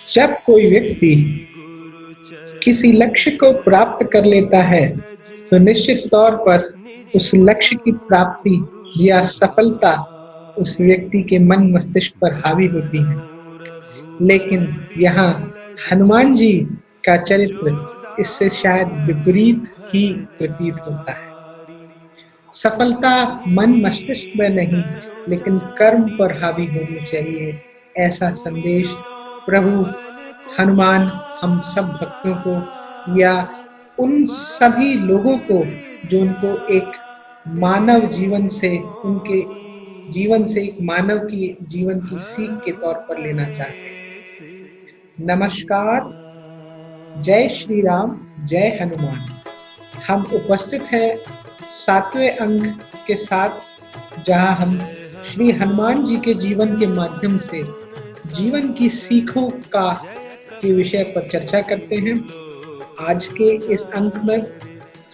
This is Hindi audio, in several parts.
जब कोई व्यक्ति किसी लक्ष्य को प्राप्त कर लेता है तो निश्चित तौर पर उस लक्ष्य की प्राप्ति या सफलता उस व्यक्ति के मन मस्तिष्क पर हावी होती है। लेकिन यहाँ हनुमान जी का चरित्र इससे शायद विपरीत ही प्रतीत होता है। सफलता मन मस्तिष्क में नहीं लेकिन कर्म पर हावी होनी चाहिए, ऐसा संदेश प्रभु हनुमान हम सब भक्तों को या उन सभी लोगों को जो उनको एक मानव जीवन से उनके जीवन से एक मानव की जीवन की सीख के तौर पर लेना चाहते हैं। नमस्कार, जय श्री राम, जय हनुमान। हम उपस्थित हैं 7वें अंक के साथ, जहां हम श्री हनुमान जी के जीवन के माध्यम से जीवन की सीखों का के विषय पर चर्चा करते हैं। आज के इस अंक में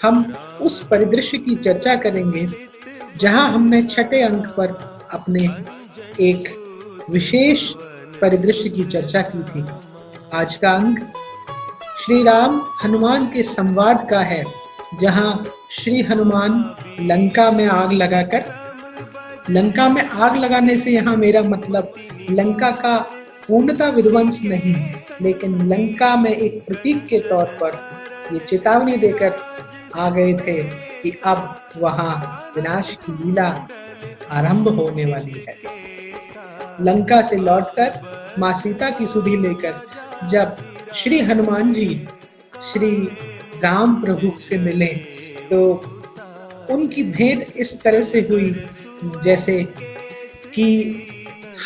हम उस परिदृश्य की चर्चा करेंगे जहां हमने 6ठे अंक पर अपने एक विशेष परिदृश्य की चर्चा की थी। आज का अंक श्री राम हनुमान के संवाद का है, जहां श्री हनुमान लंका में आग लगाने से यहाँ मेरा मतलब लंका का पूर्णता विध्वंस नहीं, लेकिन लंका में एक प्रतीक के तौर पर ये चेतावनी देकर आ गए थे कि अब वहां विनाश की लीला आरंभ होने वाली है। लंका से लौटकर माँ सीता की सुधि लेकर जब श्री हनुमान जी श्री राम प्रभु से मिले तो उनकी भेंट इस तरह से हुई जैसे कि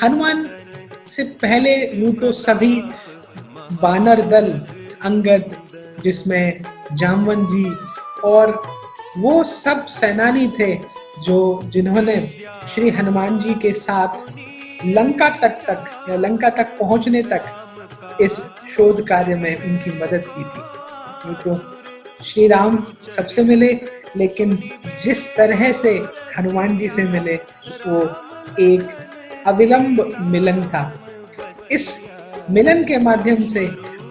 हनुमान से पहले यूं तो सभी बानर दल अंगद, जिसमें जामवन जी और वो सब सेनानी थे जिन्होंने श्री हनुमान जी के साथ लंका तक पहुंचने तक इस शोध कार्य में उनकी मदद की थी। तो श्री राम सबसे मिले, लेकिन जिस तरह से हनुमान जी से मिले वो एक अविलंब मिलन था। इस मिलन के माध्यम से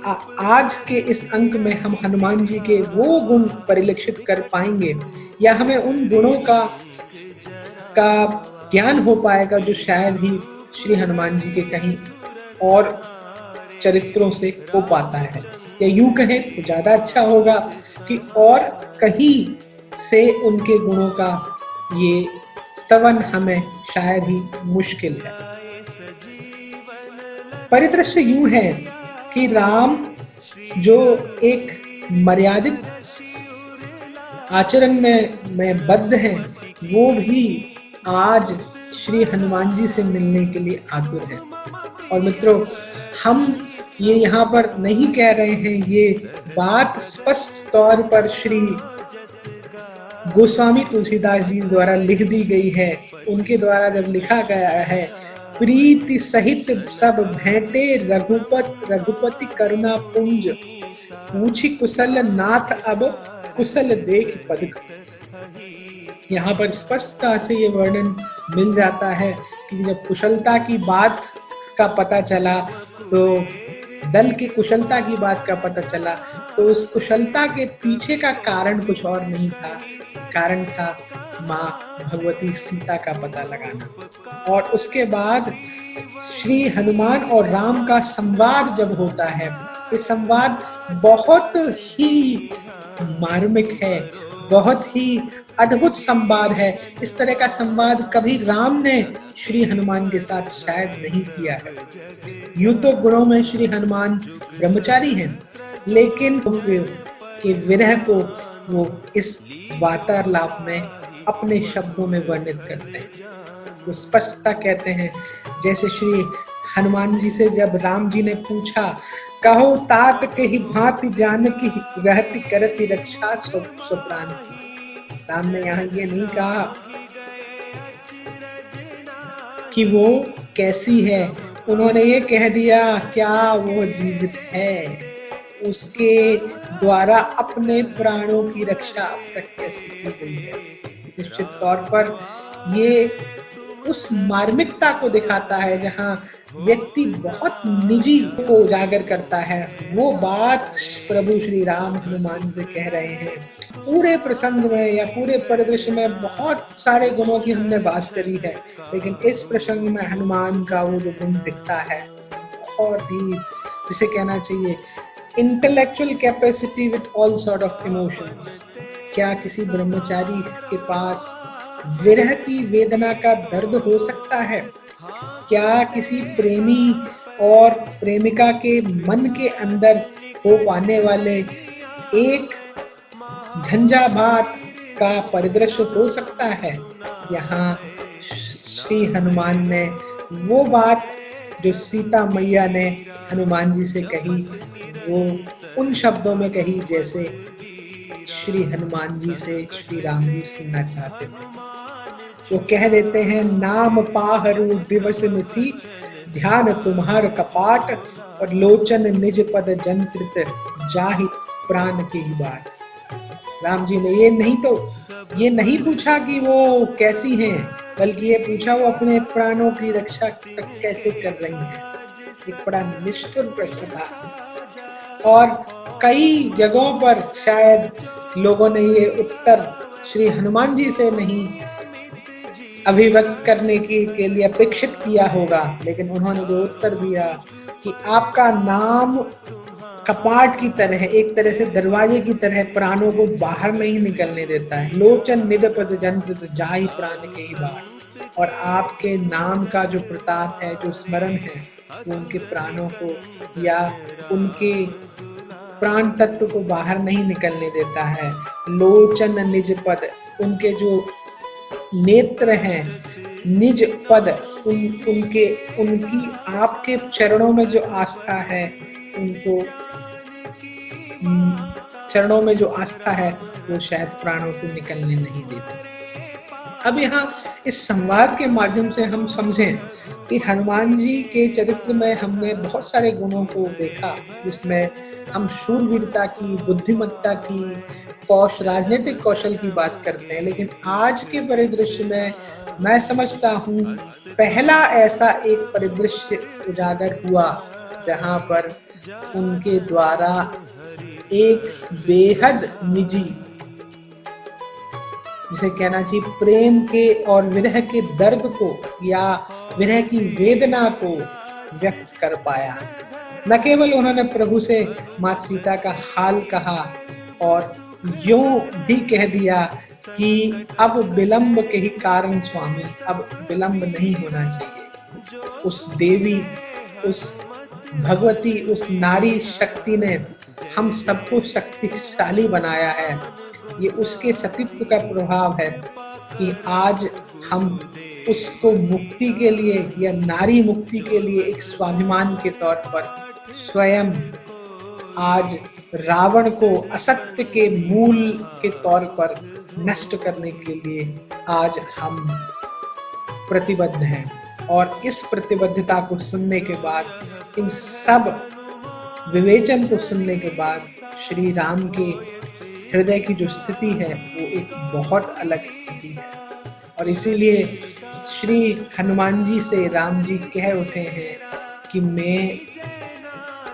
आज के इस अंक में हम हनुमान जी के वो गुण परिलक्षित कर पाएंगे या हमें उन गुणों का ज्ञान हो पाएगा जो शायद ही श्री हनुमान जी के कहीं और चरित्रों से हो पाता है, या यूं कहें तो ज्यादा अच्छा होगा कि और कहीं से उनके गुणों का ये स्तवन हमें शायद ही मुश्किल है। परिदृश्य यूं है कि राम जो एक मर्यादित आचरण में बद्ध हैं, वो भी आज श्री हनुमान जी से मिलने के लिए आतुर हैं। और मित्रों, हम ये यहाँ पर नहीं कह रहे हैं, ये बात स्पष्ट तौर पर श्री गोस्वामी तुलसीदास जी द्वारा लिख दी गई है। उनके द्वारा जब लिखा गया है, प्रीति सहित सब भेंटे रघुपति करुणा पुंज, पूछी कुशल नाथ अब कुशल देख पद। यहाँ पर स्पष्टता से ये वर्णन मिल जाता है कि जब कुशलता की बात का पता चला तो दल की कुशलता की बात का पता चला तो उस कुशलता के पीछे का कारण कुछ और नहीं था, कारण था माँ भगवती सीता का पता लगाना। और उसके बाद श्री हनुमान और राम का संवाद जब होता है, ये संवाद बहुत ही मार्मिक है, बहुत ही अद्भुत संवाद है। इस तरह का संवाद कभी राम ने श्री हनुमान के साथ शायद नहीं किया है। यूं तो गुणों में श्री हनुमान ब्रह्मचारी हैं, लेकिन के विरह को वो इस वार्तालाप में अपने शब्दों में वर्णित करते हैं। वो स्पष्टता कहते हैं, जैसे श्री हनुमान जी से जब राम जी ने पूछा, कहो तात के ही भांति जानकी रहती करती रक्षा स्वप्राण की। राम ने यहाँ ये नहीं कहा कि वो कैसी है, उन्होंने ये कह दिया क्या वो जीवित है, उसके द्वारा अपने प्राणों की रक्षा अब तक कैसे की गई है। निश्चित तौर पर ये उस मार्मिकता को दिखाता है जहाँ व्यक्ति बहुत निजी को उजागर करता है। वो बात प्रभु श्री राम हनुमान से कह रहे हैं। पूरे प्रसंग में या पूरे परिदृश्य में बहुत सारे गुणों की हमने बात करी है, लेकिन इस प्रसंग में हनुमान का वो जो गुण दिखता है बहुत ही, जिसे कहना चाहिए, intellectual capacity with all sort of emotions. क्या किसी ब्रह्मचारी के पास विरह की वेदना का दर्द हो सकता है? क्या किसी प्रेमी और प्रेमिका के मन के अंदर हो पाने वाले एक झंझावात का परिदृश्य हो सकता है? यहाँ श्री हनुमान ने वो बात जो सीता मैया ने हनुमान जी से कही, वो उन शब्दों में कही जैसे श्री हनुमान जी से श्री राम जी सुनना चाहते थे। वो कह देते हैं, नाम पाहरू दिवस निसी, ध्यान तुम्हार कपाट, और लोचन निज पद जंत्रित, जाहि प्राण की ही बात। राम जी ने ये नहीं पूछा कि वो कैसी हैं, बल्कि ये पूछा वो अपने प्राणों की रक्षा कैसे कर रही हैं। एक बड़ा निष्ठुर प्रश्न था और कई जगहों पर शायद लोगों ने ये उत्तर श्री हनुमान जी से नहीं अभिव्यक्त करने के लिए अपेक्षित किया होगा, लेकिन उन्होंने जो उत्तर दिया कि आपका नाम कपाट की तरह, एक तरह से दरवाजे की तरह प्राणों को बाहर नहीं निकलने देता है। लोचन निध पद जंत्रित, जाहि प्राण के ही बात। और आपके नाम का जो प्रताप है, जो स्मरण है, वो उनके प्राणों को या उनके प्राण तत्व को बाहर नहीं निकलने देता है। लोचन निज पद, उनके जो नेत्र हैं, निज पद, उनकी आपके चरणों में जो आस्था है, उनको चरणों में जो आस्था है वो शायद प्राणों को निकलने नहीं देती। अब यहाँ इस संवाद के माध्यम से हम समझें कि हनुमान जी के चरित्र में हमने बहुत सारे गुणों को देखा, जिसमें हम शूरवीरता की, बुद्धिमत्ता की, राजनीतिक कौशल की बात करते हैं, लेकिन आज के परिदृश्य में मैं समझता हूँ पहला ऐसा एक परिदृश्य उजागर हुआ जहाँ पर उनके द्वारा एक बेहद निजी, जिसे कहना चाहिए, प्रेम के और विरह के दर्द को या विरह की वेदना को व्यक्त कर पाया। न केवल उन्होंने प्रभु से माता सीता का हाल कहा और यूं भी कह दिया कि अब विलंब के ही कारण स्वामी, अब विलंब नहीं होना चाहिए। उस देवी, उस भगवती, उस नारी शक्ति ने हम सबको शक्तिशाली बनाया है। ये उसके सतीत्व का प्रभाव है कि आज हम उसको मुक्ति के लिए या नारी मुक्ति के लिए एक स्वाभिमान के तौर पर स्वयं आज रावण को असत्य के मूल के तौर पर नष्ट करने के लिए आज हम प्रतिबद्ध हैं। और इस प्रतिबद्धता को सुनने के बाद, इन सब विवेचन को सुनने के बाद, श्री राम के हृदय की जो स्थिति है वो एक बहुत अलग स्थिति है। और इसीलिए श्री हनुमान जी से राम जी कह उठे हैं कि मैं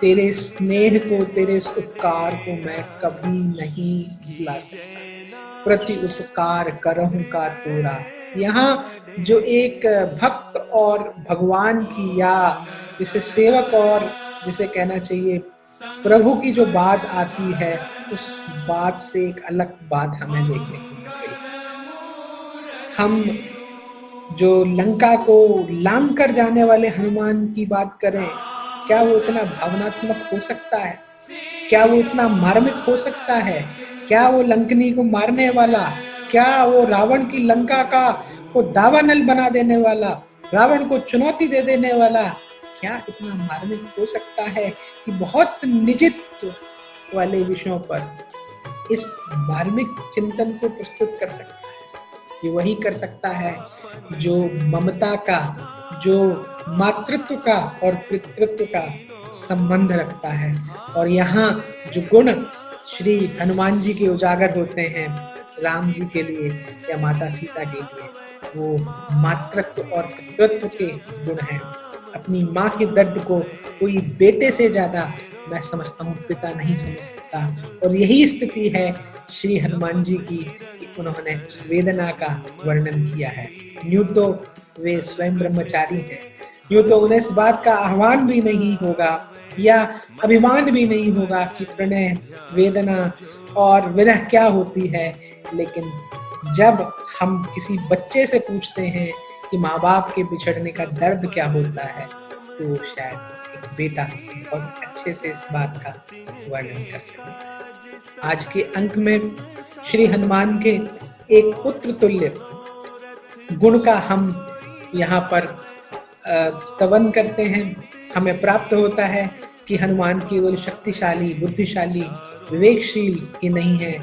तेरे स्नेह को, तेरे इस उपकार को मैं कभी नहीं भुला सकता। प्रति उपकार करहूं का तोरा। यहाँ जो एक भक्त और भगवान की, या जिसे सेवक और जिसे कहना चाहिए प्रभु की जो बात आती है, उस बात से एक अलग बात हमें देखने को मिल गई। हम जो लंका को लांग कर जाने वाले हनुमान की बात करें, क्या वो इतना भावनात्मक हो सकता है? क्या वो इतना मार्मिक हो सकता है? क्या वो लंकनी को मारने वाला, क्या वो रावण की लंका का को दावानल बना देने वाला, रावण को चुनौती दे देने वाला, क्या इतना मार्मिक हो सकता है कि बहुत निजित्व वाले विषयों पर इस मार्मिक चिंतन को प्रस्तुत कर सकता है? ये वही कर सकता है जो ममता का, जो मातृत्व का और पितृत्व का संबंध रखता है। और यहाँ जो गुण श्री हनुमान जी के उजागर होते हैं राम जी के लिए या माता सीता के लिए, वो मातृत्व और पितृत्व के गुण हैं। अपनी माँ के दर्द को कोई बेटे से ज़्यादा मैं समझता हूँ पिता नहीं समझ सकता, और यही स्थिति है श्री हनुमान जी की कि उन्होंने उस वेदना का वर्णन किया है। यूँ तो वे स्वयं ब्रह्मचारी हैं, यूँ तो उन्हें इस बात का आह्वान भी नहीं होगा या अभिमान भी नहीं होगा कि प्रणय, वेदना और विरह क्या होती है, लेकिन जब हम किसी बच्चे से पूछते हैं कि माँ-बाप के बिछड़ने का दर्द क्या होता है, तो शायद एक बेटा बहुत अच्छे से इस बात का वर्णन कर सके। आज के अंक में श्री हनुमान के एक पुत्र तुल्य गुण का हम यहाँ पर स्तवन करते हैं। हमें प्राप्त होता है कि हनुमान केवल शक्तिशाली, बुद्धिशाली, विवेकशील ही नहीं है,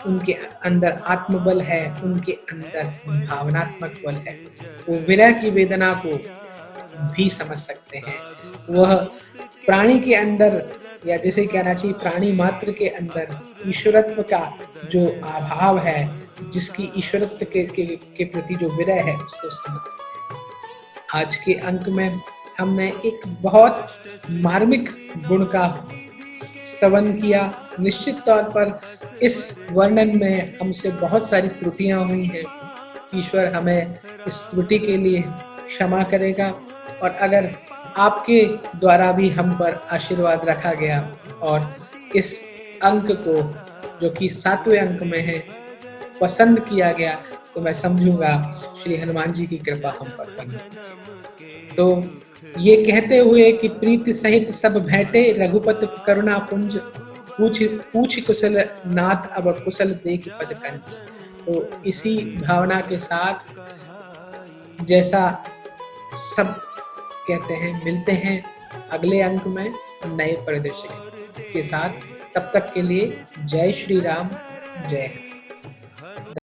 उनके अंदर आत्मबल है, उनके अंदर भावनात्मक बल है। वो विरह की वेदना को भी समझ सकते हैं। वह प्राणी के अंदर, या जिसे कहना चाहिए प्राणी मात्र के अंदर ईश्वरत्व का जो अभाव है, जिसकी ईश्वरत्व के प्रति जो विरह है, उसको समझ सकते हैं। आज के अंक में हमने एक बहुत मार्मिक गुण का स्तवन किया। निश्चित तौर पर इस वर्णन में हमसे बहुत सारी त्रुटियां हुई हैं। ईश्वर हमें इस त्रुटि के लिए क्षमा करेगा, और अगर आपके द्वारा भी हम पर आशीर्वाद रखा गया और इस अंक को, जो कि 7वें अंक में है, पसंद किया गया, तो मैं समझूंगा श्री हनुमान जी की कृपा हम पर बनी। तो ये कहते हुए कि प्रीति सहित सब भेंटे, रघुपति करुणा पुंज, पूछ पूछ कुशल नाथ अब कुशल देख पद कंज। तो इसी भावना के साथ, जैसा सब कहते हैं, मिलते हैं अगले अंक में नए परिदृश्य के साथ। तब तक के लिए जय श्री राम, जय हिंद।